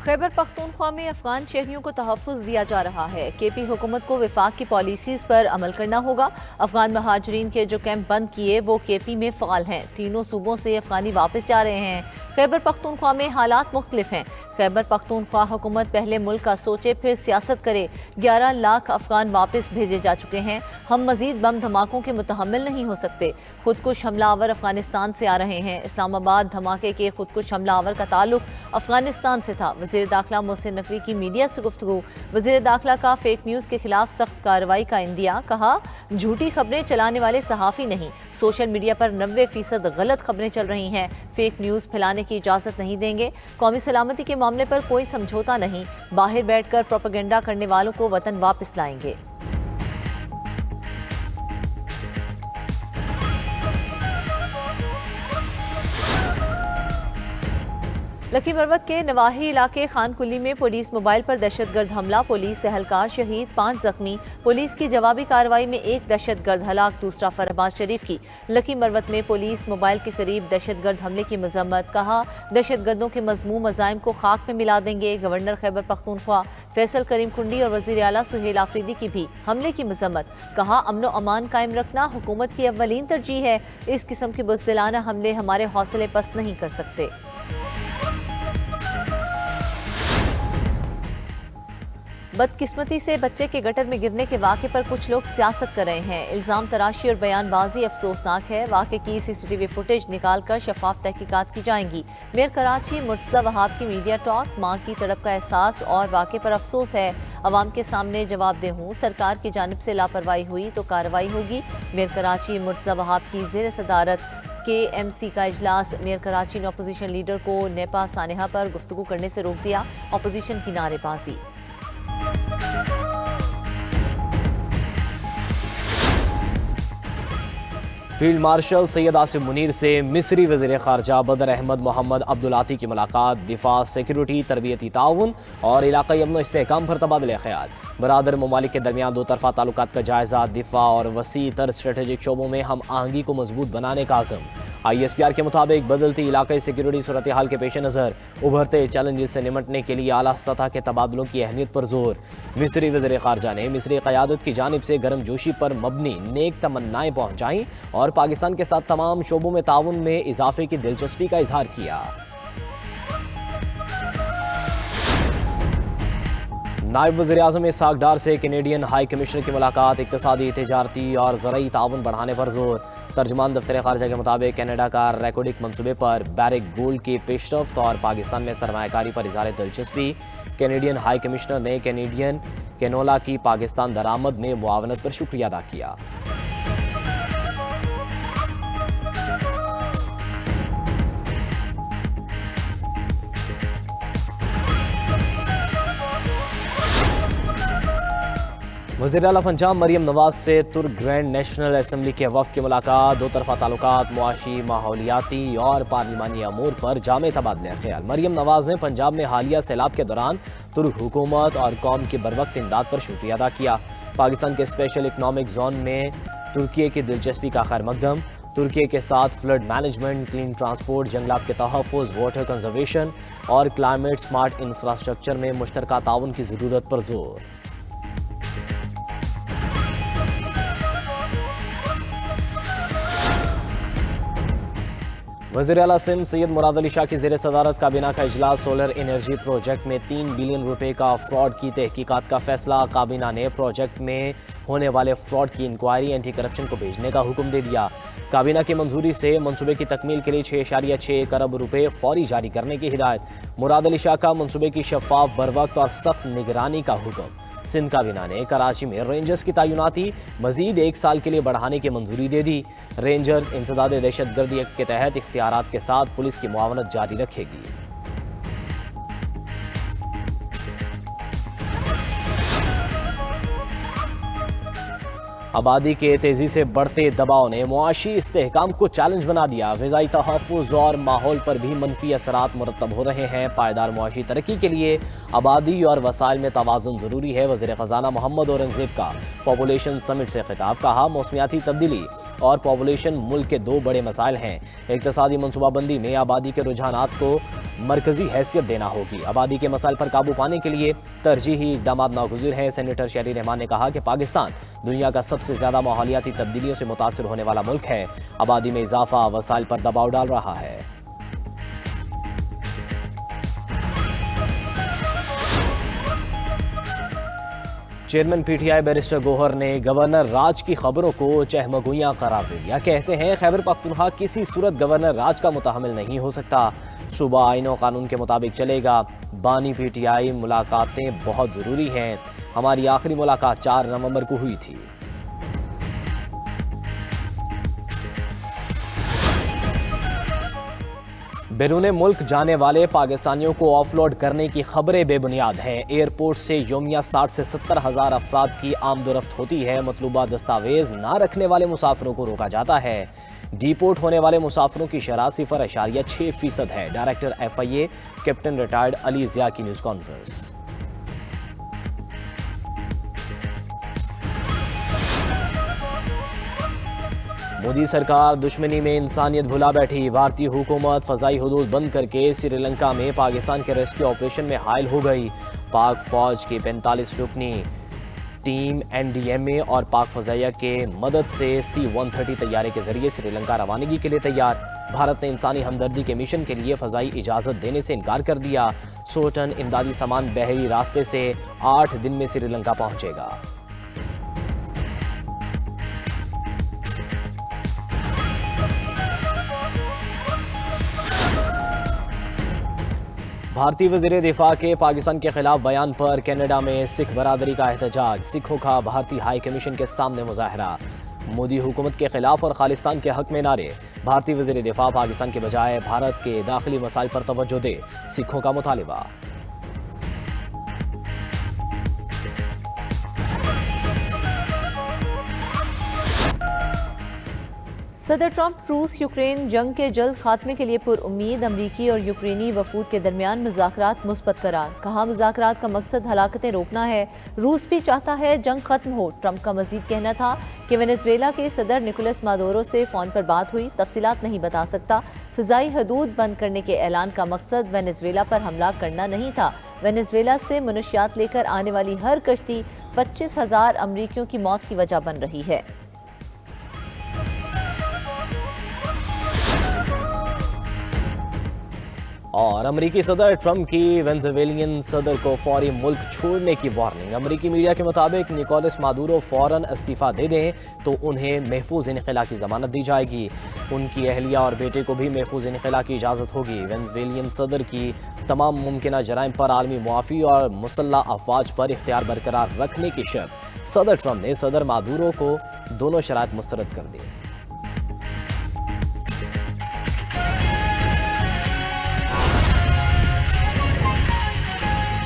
खैबर पख्तूनख्वा में अफगान शहरियों को तहफ़्फ़ुज़ दिया जा रहा है। केपी हुकूमत को वफाक की पॉलिसीज़ पर अमल करना होगा। अफगान महाजरीन के जो कैंप बंद किए वो केपी में फ़ाल हैं। तीनों सूबों से अफगानी वापस जा रहे हैं। खैबर पख्तूनख्वा में हालात मुख्तलिफ हैं। खैबर पख्तूनख्वा हुकूमत पहले मुल्क का सोचे फिर सियासत करे। 11 लाख अफगान वापस भेजे जा चुके हैं। हम मजीद बम धमाकों के मुतहम्मिल नहीं हो सकते। खुदकुश हमलावर अफगानिस्तान से आ रहे हैं। इस्लामाबाद धमाके के खुदकुश हमलावर का ताल्लुक अफगानिस्तान से था। वज़ीर दाखिला मोहसिन नकवी की मीडिया से गुफ्तगू। वज़ीर दाखिला का फेक न्यूज़ के खिलाफ सख्त कार्रवाई का इंदिया। कहा, झूठी खबरें चलाने वाले सहाफ़ी नहीं, सोशल मीडिया पर 90% गलत खबरें चल रही हैं। फेक न्यूज़ फैलाने की इजाज़त नहीं देंगे। कौमी सलामती के मामले पर कोई समझौता नहीं। बाहर बैठकर प्रोपेगेंडा करने वालों को वतन वापस लाएंगे। लकी मरवत के नवाही इलाके खान कुली में पुलिस मोबाइल पर दहशतगर्द हमला, पुलिस एहलकार शहीद, 5 जख्मी। पुलिस की जवाबी कार्रवाई में 1 दहशतगर्द हलाक, दूसरा फरबाज शरीफ की। लकी मरवत में पुलिस मोबाइल के करीब दहशतगर्द हमले की मजम्मत। कहा, दहशतगर्दों के मजमूम अज़ाइम को खाक में मिला देंगे। गवर्नर खैबर पख्तूनख्वा फैसल करीम खुंडी और वज़ीर आला सुहेल आफरीदी की भी हमले की मजम्मत। कहा, अमन व अमान कायम रखना हुकूमत की अव्वलीन तरजीह है। इस किस्म के बुज़दिलाना हमले हमारे हौसले पस्त नहीं कर सकते। बदकिस्मती से बच्चे के गटर में गिरने के वाक़े पर कुछ लोग सियासत कर रहे हैं। इल्ज़ाम तराशी और बयानबाजी अफसोसनाक है। वाक़े की CCTV फुटेज निकाल कर शफाफ तहकीकात की जाएंगी। मेयर कराची मुर्तज़ा वहाब की मीडिया टॉक, माँ की तड़प का एहसास और वाक़े पर अफसोस है। अवाम के सामने जवाबदेह हूँ, सरकार की जानिब से लापरवाही हुई तो कार्रवाई होगी। मेयर कराची मुर्तज़ा वहाब की ज़ेर सदारत KMC का इजलास। मेयर कराची ने अपोजिशन लीडर को नेपा सानेहा पर गुफ्तगू करने से रोक दिया। अपोजिशन की नारेबाजी। फील्ड मार्शल सैयद आसिम मुनीर से मिस्री वज़ीर ख़ारजा बदर अहमद मोहम्मद अब्दुलाती की मुलाकात। दिफा, सिक्योरिटी, तरबियती ताउन और इलाक़ाई अमन इस्तेहकाम पर तबादला ख्याल। बरादर ममालिक के दरमियान दो तरफ़ा ताल्लुकात का जायज़ा। दिफा और वसी तर स्ट्रेटेजिक शोबों में हम आहंगी को मजबूत बनाने का आज़म। ISPR के मुताबिक बदलती इलाक़ाई सिक्योरिटी सूरत हाल के पेश नज़र उभरते चैलेंजेस से निमटने के लिए आला सतह के तबादलों की अहमियत पर जोर। मिस्री वज़ीर ख़ारजा ने मिस्री क़यादत की जानिब से गर्म जोशी पर मबनी नेक तमन्नाएँ पहुँचाईं और पाकिस्तान के साथ तमाम शोबों में ताउन में इजाफे की दिलचस्पी का इजहार किया। नायब वज़ीर आज़म इसहाक़ डार से कैनेडियन हाई कमिश्नर की मुलाकात। इक़्तिसादी, तिजारती और ज़रई ताउन बढ़ाने पर जोर। तर्जुमान दफ्तर ख़ारजा के मुताबिक कनाडा का रेकोडिक मंसूबे पर बैरिक गोल्ड की पेशरफ्त और पाकिस्तान में सरमायाकारी पर इज़हार दिलचस्पी। कैनेडियन हाई कमिश्नर ने कैनेडियन कैनोला की पाकिस्तान दरामद में मुआवनत पर शुक्रिया अदा किया। वज़ीर आला पंजाब मरियम नवाज से तुर्क ग्रैंड नेशनल असम्बली के वफ़द की मुलाकात। दो तरफ़ा ताल्लुकात, मुआशी, माहौलियाती और पार्लिमानी अमूर पर जामे तबादला ख्याल। मरियम नवाज ने पंजाब में हालिया सैलाब के दौरान तुर्क हुकूमत और कौम की बरवक्त इमदाद पर शुक्रिया अदा किया। पाकिस्तान के स्पेशल इकनॉमिक जोन में तुर्की की दिलचस्पी का खैर मकदम। तुर्की के साथ फ्लड मैनेजमेंट, क्लीन ट्रांसपोर्ट, जंगलात के तहफ़्फ़ुज़, वाटर कंजर्वेशन और क्लाइमेट स्मार्ट इंफ्रास्ट्रक्चर में मुश्तरका ताउन की ज़रूरत पर जोर। वज़ीर आला सिंध सैयद मुराद अली शाह की ज़ेर सदारत काबीना का इजलास। सोलर एनर्जी प्रोजेक्ट में 3 बिलियन रुपए का फ्रॉड की तहकीकात का फैसला। काबीना ने प्रोजेक्ट में होने वाले फ्रॉड की इंक्वायरी एंटी करप्शन को भेजने का हुक्म दे दिया। काबीना की मंजूरी से मंसूबे की तकमील के लिए 6.6 अरब रुपए फौरी जारी करने की हिदायत। मुराद अली शाह का मंसूबे की शफाफ, बरवक्त और सख्त निगरानी का हुक्म। सिंध काबीना ने कराची में रेंजर्स की तैनाती मजीद 1 साल के लिए बढ़ाने की मंजूरी दे दी। रेंजर्स इंसदाद दहशतगर्दी एक्ट के तहत इख्तियारात के साथ पुलिस की मुआवनत जारी रखेगी। आबादी के तेजी से बढ़ते दबाव ने मुआशी इस्तेहकाम को चैलेंज बना दिया। ग़िज़ाई तहफ़्फ़ुज़ और माहौल पर भी मनफी असरात मुरतब हो रहे हैं। पायदार मुआशी तरक्की के लिए आबादी और वसाइल में तवाज़ुन ज़रूरी है। वज़ीर ख़ज़ाना मोहम्मद औरंगज़ेब का पॉपुलेशन समिट से खिताब। कहा, मौसमियाती तब्दीली اور پاپولیشن ملک کے دو بڑے مسائل ہیں۔ اقتصادی منصوبہ بندی میں آبادی کے رجحانات کو مرکزی حیثیت دینا ہوگی۔ آبادی کے مسائل پر قابو پانے کے لیے ترجیحی اقدامات ناگزیر ہیں۔ سینیٹر شہری رحمان نے کہا کہ پاکستان دنیا کا سب سے زیادہ ماحولیاتی تبدیلیوں سے متاثر ہونے والا ملک ہے۔ آبادی میں اضافہ وسائل پر دباؤ ڈال رہا ہے۔ Chairman P T I barrister Gohar نے گورنر راج کی خبروں کو چہمگوئیاں قرار دے دیا۔ کہتے ہیں خیبر پختونخوا کسی صورت گورنر راج کا متحمل نہیں ہو سکتا، صوبہ آئین و قانون کے مطابق چلے گا۔ بانی پی ٹی آئی ملاقاتیں بہت ضروری ہیں، ہماری آخری ملاقات 4 نومبر کو ہوئی تھی۔ بیرون ملک جانے والے پاکستانیوں کو آف لوڈ کرنے کی خبریں بے بنیاد ہیں۔ ایئرپورٹ سے یومیہ 60 سے 70 ہزار افراد کی آمد و رفت ہوتی ہے۔ مطلوبہ دستاویز نہ رکھنے والے مسافروں کو روکا جاتا ہے۔ ڈیپورٹ ہونے والے مسافروں کی شرح 0.6% ہے۔ ڈائریکٹر FIA کیپٹن ریٹائرڈ علی ضیاء کی نیوز کانفرنس۔ مودی سرکار دشمنی میں انسانیت بھلا بیٹھی۔ بھارتی حکومت فضائی حدود بند کر کے سری لنکا میں پاکستان کے ریسکیو آپریشن میں حائل ہو گئی۔ پاک فوج کی 45 رکنی ٹیم NDMA اور پاک فضائیہ کے مدد سے C-130 طیارے کے ذریعے سری لنکا روانگی کے لیے تیار۔ بھارت نے انسانی ہمدردی کے مشن کے لیے فضائی اجازت دینے سے انکار کر دیا۔ 100 ٹن امدادی سامان بحری راستے سے 8 دن میں سری لنکا پہنچے گا۔ بھارتی وزیر دفاع کے پاکستان کے خلاف بیان پر کینیڈا میں سکھ برادری کا احتجاج۔ سکھوں کا بھارتی ہائی کمیشن کے سامنے مظاہرہ۔ مودی حکومت کے خلاف اور خالصتان کے حق میں نعرے۔ بھارتی وزیر دفاع پاکستان کے بجائے بھارت کے داخلی مسائل پر توجہ دے، سکھوں کا مطالبہ۔ صدر ٹرمپ روس یوکرین جنگ کے جلد خاتمے کے لیے پر امید۔ امریکی اور یوکرینی وفود کے درمیان مذاکرات مثبت قرار۔ کہا مذاکرات کا مقصد ہلاکتیں روکنا ہے، روس بھی چاہتا ہے جنگ ختم ہو۔ ٹرمپ کا مزید کہنا تھا کہ وینزویلا کے صدر نکولس مادورو سے فون پر بات ہوئی، تفصیلات نہیں بتا سکتا۔ فضائی حدود بند کرنے کے اعلان کا مقصد وینزویلا پر حملہ کرنا نہیں تھا۔ وینزویلا سے منشیات لے کر آنے والی ہر کشتی 25,000 امریکیوں کی موت کی وجہ بن رہی ہے۔ اور امریکی صدر ٹرمپ کی وینزویلین صدر کو فوری ملک چھوڑنے کی وارننگ۔ امریکی میڈیا کے مطابق نکولس مادورو فوراً استعفیٰ دے دیں تو انہیں محفوظ انخلاء کی ضمانت دی جائے گی۔ ان کی اہلیہ اور بیٹے کو بھی محفوظ انخلاء کی اجازت ہوگی۔ وینزویلین صدر کی تمام ممکنہ جرائم پر عالمی معافی اور مسلح افواج پر اختیار برقرار رکھنے کی شرط۔ صدر ٹرمپ نے صدر مادورو کو دونوں شرائط مسترد کر دی۔